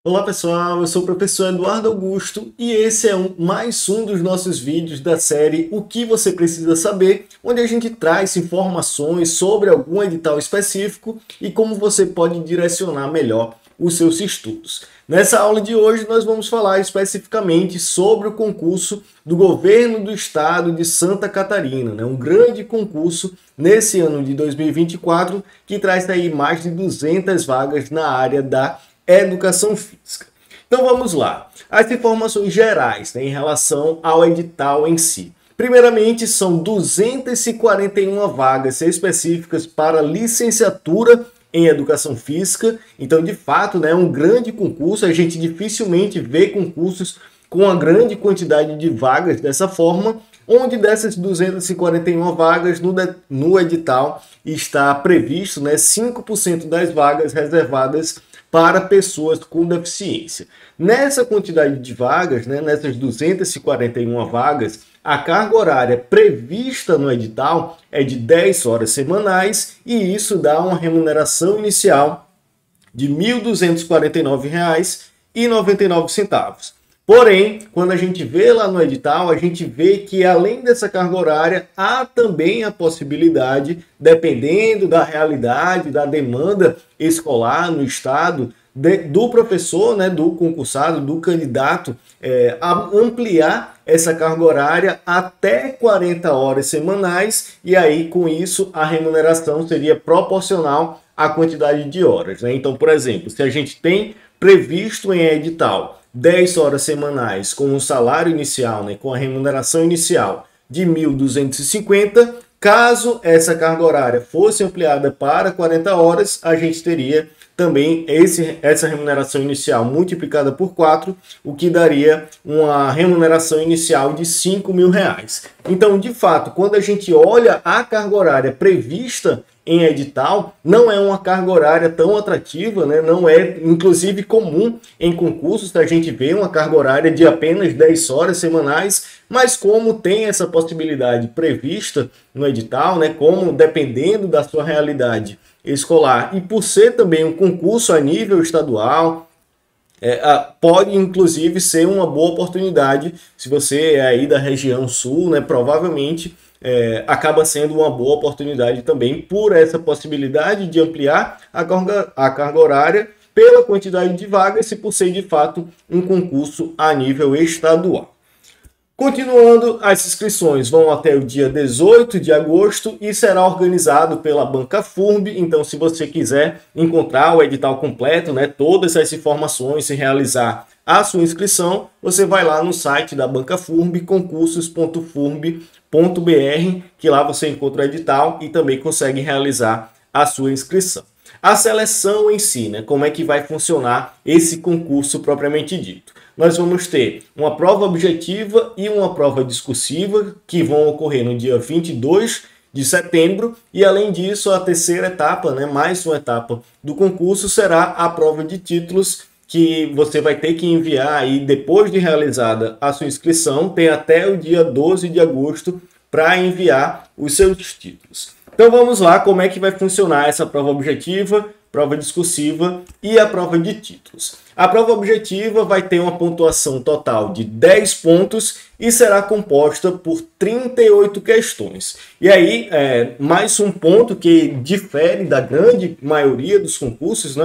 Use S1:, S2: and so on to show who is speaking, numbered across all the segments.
S1: Olá pessoal, eu sou o professor Eduardo Augusto e esse é mais um dos nossos vídeos da série O que você precisa saber, onde a gente traz informações sobre algum edital específico e como você pode direcionar melhor os seus estudos. Nessa aula de hoje nós vamos falar especificamente sobre o concurso do Governo do Estado de Santa Catarina, um grande concurso nesse ano de 2024 que traz aí mais de 200 vagas na área da Educação Física. Então vamos lá. As informações gerais em relação ao edital em si. Primeiramente, são 241 vagas específicas para licenciatura em Educação Física. Então, de fato, é um grande concurso. A gente dificilmente vê concursos com uma grande quantidade de vagas dessa forma, onde dessas 241 vagas no edital está previsto 5% das vagas reservadas para pessoas com deficiência. Nessa quantidade de vagas, nessas 241 vagas, a carga horária prevista no edital é de 10 horas semanais e isso dá uma remuneração inicial de R$ 1.249,99. Porém, quando a gente vê lá no edital, a gente vê que além dessa carga horária, há também a possibilidade, dependendo da realidade, da demanda escolar no estado, do professor, do concursado, do candidato, a ampliar essa carga horária até 40 horas semanais e aí com isso a remuneração seria proporcional à quantidade de horas. Então, por exemplo, se a gente tem previsto em edital 10 horas semanais com o salário inicial, com a remuneração inicial de 1.250, caso essa carga horária fosse ampliada para 40 horas, a gente teria também essa remuneração inicial multiplicada por 4, o que daria uma remuneração inicial de R$ 5.000. Então, de fato, quando a gente olha a carga horária prevista em edital, não é uma carga horária tão atrativa, não é, inclusive, comum em concursos a gente vê uma carga horária de apenas 10 horas semanais, mas como tem essa possibilidade prevista no edital, como dependendo da sua realidade escolar e por ser também um concurso a nível estadual, pode inclusive ser uma boa oportunidade. Se você é aí da região sul, provavelmente acaba sendo uma boa oportunidade também por essa possibilidade de ampliar a carga horária pela quantidade de vagas e por ser de fato um concurso a nível estadual. Continuando, as inscrições vão até o dia 18 de agosto e será organizado pela Banca FURB. Então, se você quiser encontrar o edital completo, todas essas informações e realizar a sua inscrição, você vai lá no site da Banca FURB, concursos.furb.br, que lá você encontra o edital e também consegue realizar a sua inscrição. A seleção em si, como é que vai funcionar esse concurso propriamente dito? Nós vamos ter uma prova objetiva e uma prova discursiva que vão ocorrer no dia 22 de setembro e, além disso, a terceira etapa, mais uma etapa do concurso, será a prova de títulos que você vai ter que enviar aí depois de realizada a sua inscrição, tem até o dia 12 de agosto para enviar os seus títulos. Então vamos lá, como é que vai funcionar essa prova objetiva, prova discursiva e a prova de títulos. A prova objetiva vai ter uma pontuação total de 10 pontos e será composta por 38 questões. E aí, mais um ponto que difere da grande maioria dos concursos,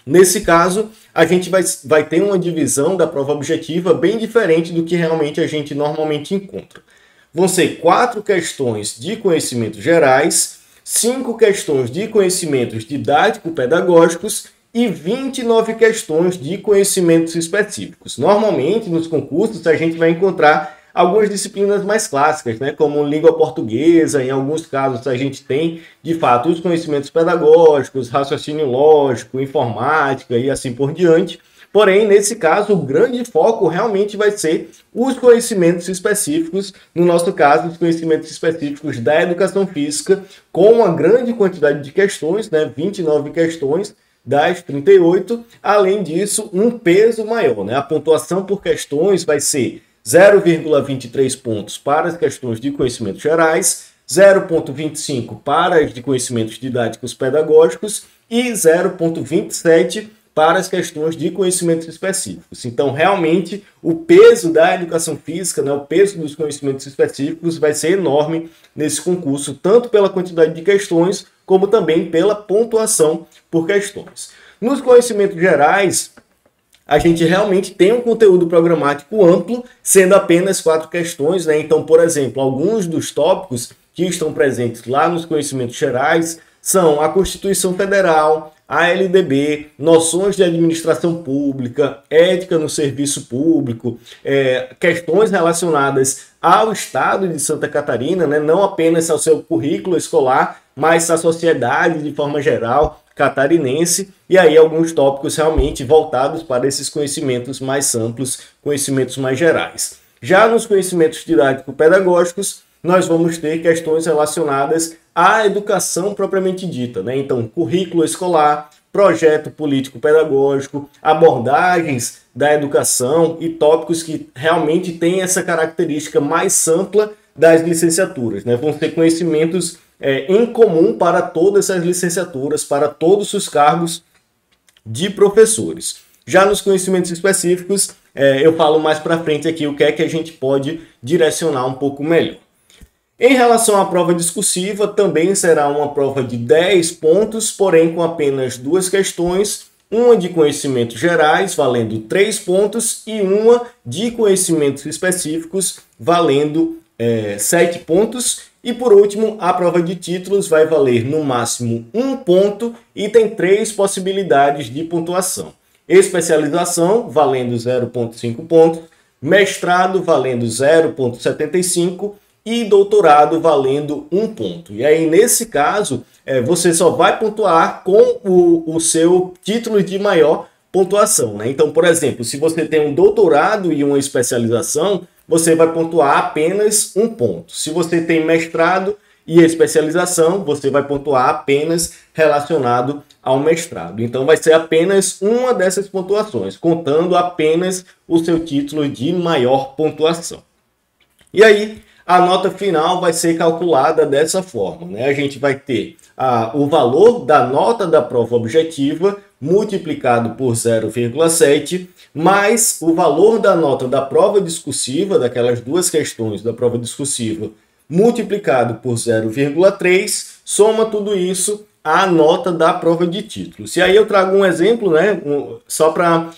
S1: Nesse caso, a gente vai ter uma divisão da prova objetiva bem diferente do que realmente a gente normalmente encontra. Vão ser 4 questões de conhecimentos gerais, 5 questões de conhecimentos didático-pedagógicos e 29 questões de conhecimentos específicos. Normalmente, nos concursos, a gente vai encontrar algumas disciplinas mais clássicas, como língua portuguesa. Em alguns casos, a gente tem, de fato, os conhecimentos pedagógicos, raciocínio lógico, informática e assim por diante. Porém, nesse caso, o grande foco realmente vai ser os conhecimentos específicos, no nosso caso, os conhecimentos específicos da educação física, com uma grande quantidade de questões, 29 questões das 38. Além disso, um peso maior, A pontuação por questões vai ser 0,23 pontos para as questões de conhecimentos gerais, 0,25 para as de conhecimentos didáticos pedagógicos e 0,27 para as questões de conhecimentos específicos. Então, realmente, o peso da educação física, né, o peso dos conhecimentos específicos vai ser enorme nesse concurso, tanto pela quantidade de questões, como também pela pontuação por questões. Nos conhecimentos gerais, a gente realmente tem um conteúdo programático amplo, sendo apenas 4 questões, né? Então, por exemplo, alguns dos tópicos que estão presentes lá nos conhecimentos gerais são a Constituição Federal, a LDB, noções de administração pública, ética no serviço público, questões relacionadas ao estado de Santa Catarina, né? Não apenas ao seu currículo escolar, mas à sociedade de forma geral catarinense, e aí alguns tópicos realmente voltados para esses conhecimentos mais amplos, conhecimentos mais gerais. Já nos conhecimentos didático-pedagógicos, nós vamos ter questões relacionadas à educação propriamente dita, né? Então, currículo escolar, projeto político-pedagógico, abordagens da educação e tópicos que realmente têm essa característica mais ampla das licenciaturas, né? Vão ser conhecimentos em comum para todas as licenciaturas, para todos os cargos de professores. Já nos conhecimentos específicos, eu falo mais para frente aqui o que é que a gente pode direcionar um pouco melhor. Em relação à prova discursiva, também será uma prova de 10 pontos, porém com apenas 2 questões, uma de conhecimentos gerais, valendo 3 pontos, e uma de conhecimentos específicos, valendo 7 pontos. E por último, a prova de títulos vai valer no máximo 1 ponto e tem 3 possibilidades de pontuação. Especialização, valendo 0,5 pontos, mestrado, valendo 0,75 e doutorado valendo 1 ponto. E aí, nesse caso, você só vai pontuar com o seu título de maior pontuação, né? Então, por exemplo, se você tem um doutorado e uma especialização, você vai pontuar apenas 1 ponto. Se você tem mestrado e especialização, você vai pontuar apenas relacionado ao mestrado. Então, vai ser apenas uma dessas pontuações, contando apenas o seu título de maior pontuação. E aí, a nota final vai ser calculada dessa forma, né? A gente vai ter o valor da nota da prova objetiva multiplicado por 0,7, mais o valor da nota da prova discursiva, daquelas 2 questões da prova discursiva, multiplicado por 0,3, soma tudo isso à nota da prova de títulos. E aí eu trago um exemplo, né? Só para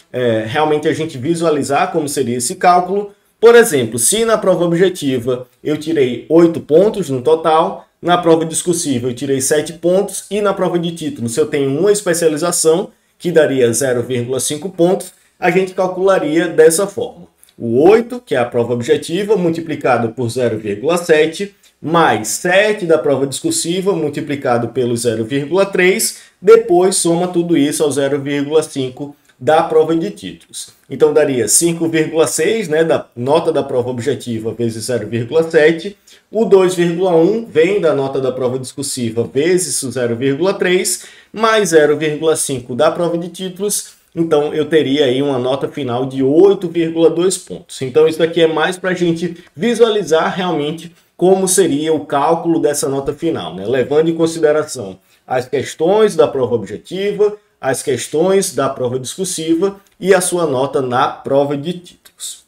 S1: realmente a gente visualizar como seria esse cálculo. Por exemplo, se na prova objetiva eu tirei 8 pontos no total, na prova discursiva eu tirei 7 pontos e na prova de título, se eu tenho uma especialização, que daria 0,5 pontos, a gente calcularia dessa forma. O 8, que é a prova objetiva, multiplicado por 0,7, mais 7 da prova discursiva, multiplicado pelo 0,3, depois soma tudo isso ao 0,5 da prova de títulos. Então, daria 5,6, né, da nota da prova objetiva vezes 0,7. O 2,1 vem da nota da prova discursiva vezes o 0,3, mais 0,5 da prova de títulos. Então, eu teria aí uma nota final de 8,2 pontos. Então, isso aqui é mais para a gente visualizar realmente como seria o cálculo dessa nota final, né? Levando em consideração as questões da prova objetiva, as questões da prova discursiva e a sua nota na prova de títulos.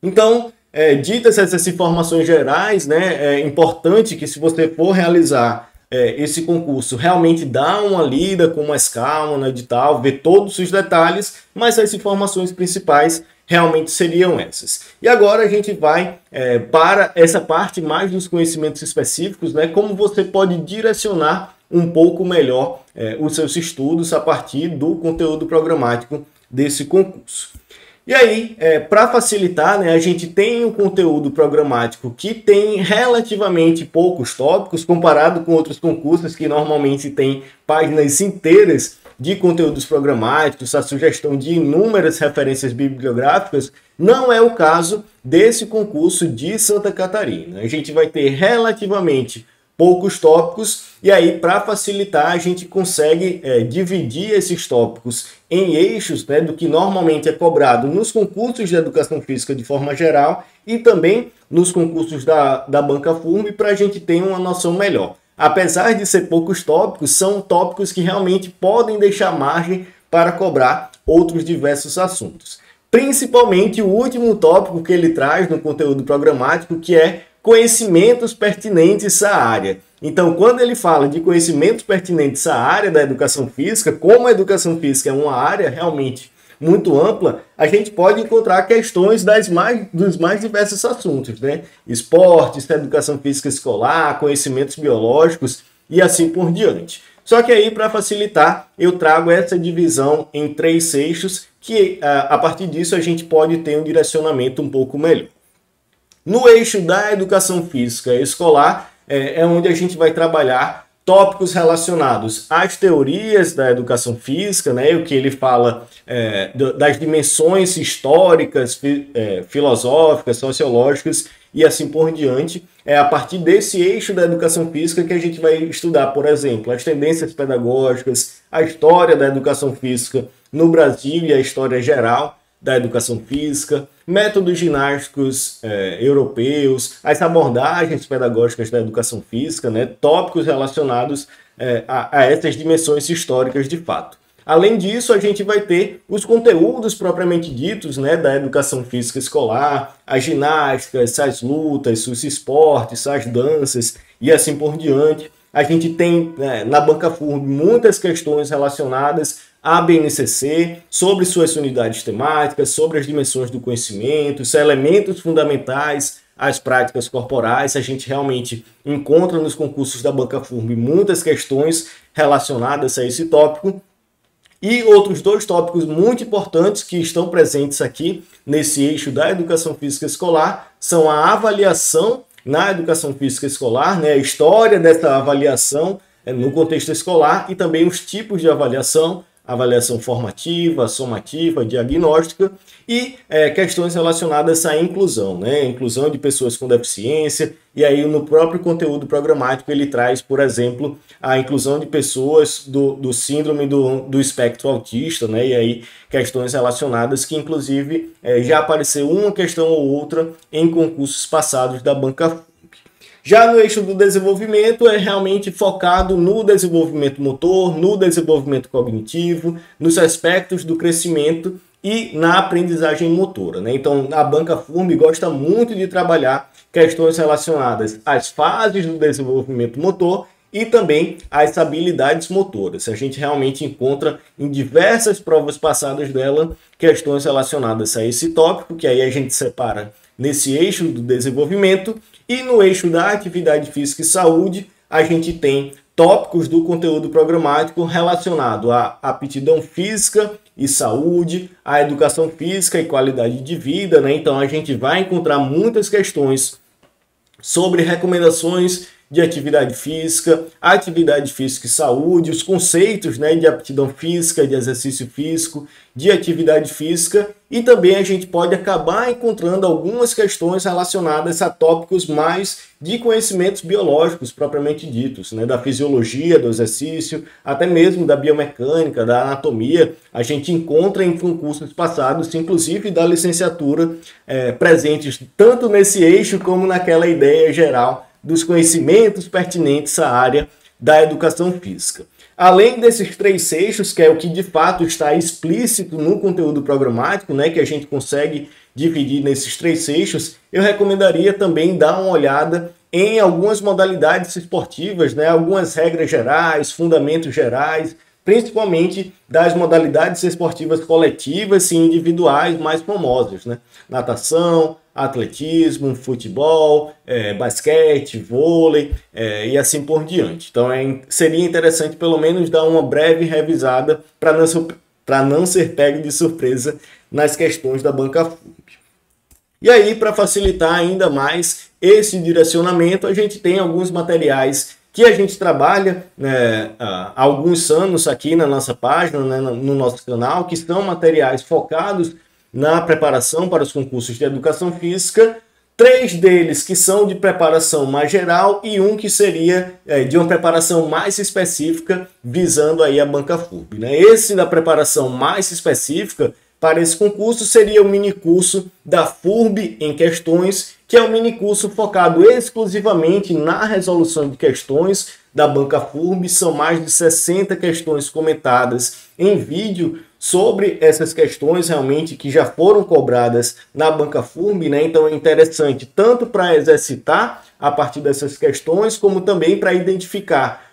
S1: Então, ditas essas informações gerais, né, é importante que, se você for realizar esse concurso, realmente dá uma lida com mais calma no edital, ver todos os detalhes, mas as informações principais realmente seriam essas. E agora a gente vai para essa parte mais dos conhecimentos específicos, né, como você pode direcionar um pouco melhor os seus estudos a partir do conteúdo programático desse concurso. E aí, para facilitar, né, a gente tem um conteúdo programático que tem relativamente poucos tópicos, comparado com outros concursos que normalmente tem páginas inteiras de conteúdos programáticos, a sugestão de inúmeras referências bibliográficas. Não é o caso desse concurso de Santa Catarina. A gente vai ter relativamente poucos tópicos, e aí, para facilitar, a gente consegue dividir esses tópicos em eixos, né, do que normalmente é cobrado nos concursos de educação física de forma geral e também nos concursos da Banca FURB, para a gente ter uma noção melhor. Apesar de ser poucos tópicos, são tópicos que realmente podem deixar margem para cobrar outros diversos assuntos. Principalmente o último tópico que ele traz no conteúdo programático, que é conhecimentos pertinentes à área. Então, quando ele fala de conhecimentos pertinentes à área da educação física, como a educação física é uma área realmente muito ampla, a gente pode encontrar questões dos mais diversos assuntos, né? Esportes, educação física escolar, conhecimentos biológicos e assim por diante. Só que aí, para facilitar, eu trago essa divisão em 3 eixos, que a partir disso a gente pode ter um direcionamento um pouco melhor. No eixo da educação física escolar, é onde a gente vai trabalhar tópicos relacionados às teorias da educação física, né, o que ele fala das dimensões históricas, filosóficas, sociológicas e assim por diante. É a partir desse eixo da educação física que a gente vai estudar, por exemplo, as tendências pedagógicas, a história da educação física no Brasil e a história geral da educação física, métodos ginásticos europeus, as abordagens pedagógicas da educação física, né, tópicos relacionados a essas dimensões históricas de fato. Além disso, a gente vai ter os conteúdos propriamente ditos, né, da educação física escolar, as ginásticas, as lutas, os esportes, as danças e assim por diante. A gente tem na Banca FURB muitas questões relacionadas à BNCC, sobre suas unidades temáticas, sobre as dimensões do conhecimento, os elementos fundamentais às práticas corporais. A gente realmente encontra nos concursos da Banca FURB muitas questões relacionadas a esse tópico. E outros 2 tópicos muito importantes que estão presentes aqui nesse eixo da educação física escolar são a avaliação na educação física escolar, né, a história dessa avaliação no contexto escolar e também os tipos de avaliação formativa, somativa, diagnóstica e questões relacionadas à inclusão, né? Inclusão de pessoas com deficiência, e aí no próprio conteúdo programático ele traz, por exemplo, a inclusão de pessoas do síndrome do espectro autista, né? E aí questões relacionadas que inclusive já apareceu uma questão ou outra em concursos passados da Banca FURB. Já no eixo do desenvolvimento é realmente focado no desenvolvimento motor, no desenvolvimento cognitivo, nos aspectos do crescimento e na aprendizagem motora, né? Então, a Banca FURB gosta muito de trabalhar questões relacionadas às fases do desenvolvimento motor e também às habilidades motoras. A gente realmente encontra em diversas provas passadas dela questões relacionadas a esse tópico, que aí a gente separa nesse eixo do desenvolvimento. E no eixo da atividade física e saúde, a gente tem tópicos do conteúdo programático relacionado à aptidão física e saúde, à educação física e qualidade de vida, né? Então a gente vai encontrar muitas questões sobre recomendações de atividade física e saúde, os conceitos, né, de aptidão física, de exercício físico, de atividade física, e também a gente pode acabar encontrando algumas questões relacionadas a tópicos mais de conhecimentos biológicos propriamente ditos, né, da fisiologia do exercício, até mesmo da biomecânica, da anatomia. A gente encontra em concursos passados, inclusive da licenciatura, presentes tanto nesse eixo como naquela ideia geral dos conhecimentos pertinentes à área da educação física. Além desses 3 eixos, que é o que de fato está explícito no conteúdo programático, né, que a gente consegue dividir nesses 3 eixos, eu recomendaria também dar uma olhada em algumas modalidades esportivas, né, algumas regras gerais, fundamentos gerais, principalmente das modalidades esportivas coletivas e individuais mais famosas, né? Natação, atletismo, futebol, basquete, vôlei e assim por diante. Então seria interessante pelo menos dar uma breve revisada para não ser pego de surpresa nas questões da Banca FURB. E aí, para facilitar ainda mais esse direcionamento, a gente tem alguns materiais que a gente trabalha há alguns anos aqui na nossa página, né, no nosso canal, que são materiais focados na preparação para os concursos de educação física, 3 deles que são de preparação mais geral e um que seria de uma preparação mais específica, visando aí a Banca FURB, né? Esse da preparação mais específica para esse concurso seria o minicurso da FURB em questões, que é um minicurso focado exclusivamente na resolução de questões da Banca FURB, são mais de 60 questões comentadas em vídeo sobre essas questões realmente que já foram cobradas na Banca FURB, né? Então é interessante tanto para exercitar a partir dessas questões, como também para identificar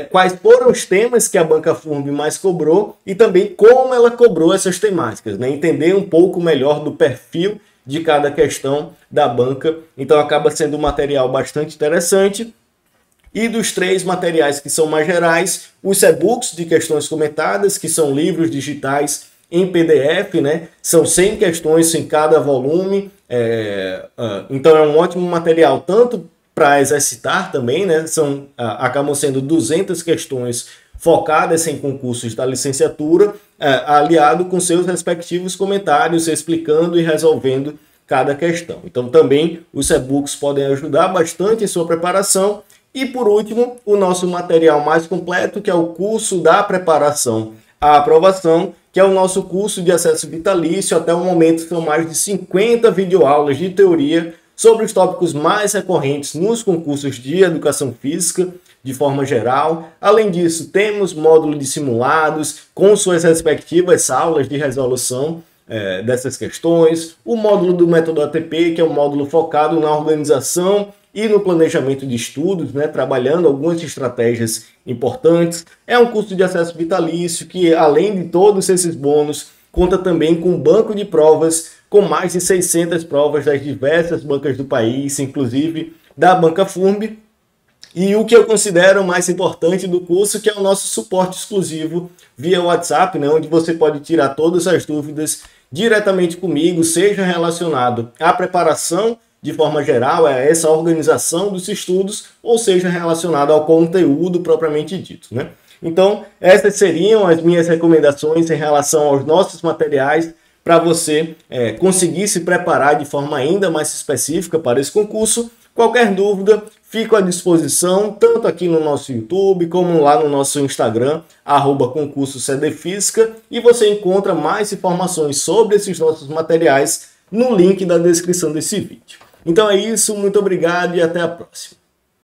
S1: quais foram os temas que a Banca FURB mais cobrou e também como ela cobrou essas temáticas, né? Entender um pouco melhor do perfil de cada questão da banca. Então acaba sendo um material bastante interessante. E dos 3 materiais que são mais gerais, os e-books de questões comentadas, que são livros digitais em PDF, né? São 100 questões em cada volume. Então é um ótimo material, tanto para exercitar também, né? Acabam sendo 200 questões focadas em concursos da licenciatura, aliado com seus respectivos comentários, explicando e resolvendo cada questão. Então também os e-books podem ajudar bastante em sua preparação. E por último, o nosso material mais completo, que é o curso da preparação à aprovação, que é o nosso curso de acesso vitalício. Até o momento são mais de 50 videoaulas de teoria sobre os tópicos mais recorrentes nos concursos de educação física, de forma geral. Além disso, temos módulo de simulados com suas respectivas aulas de resolução dessas questões, o módulo do método ATP, que é um módulo focado na organização e no planejamento de estudos, né, trabalhando algumas estratégias importantes. É um curso de acesso vitalício que, além de todos esses bônus, conta também com um banco de provas com mais de 600 provas das diversas bancas do país, inclusive da Banca FURB. E o que eu considero mais importante do curso, que é o nosso suporte exclusivo via WhatsApp, né, onde você pode tirar todas as dúvidas diretamente comigo, seja relacionado à preparação de forma geral, a essa organização dos estudos, ou seja relacionado ao conteúdo propriamente dito, né? Então, essas seriam as minhas recomendações em relação aos nossos materiais para você conseguir se preparar de forma ainda mais específica para esse concurso. Qualquer dúvida, fico à disposição, tanto aqui no nosso YouTube, como lá no nosso Instagram, @concurso-cdfísica, e você encontra mais informações sobre esses nossos materiais no link da descrição desse vídeo. Então é isso, muito obrigado e até a próxima.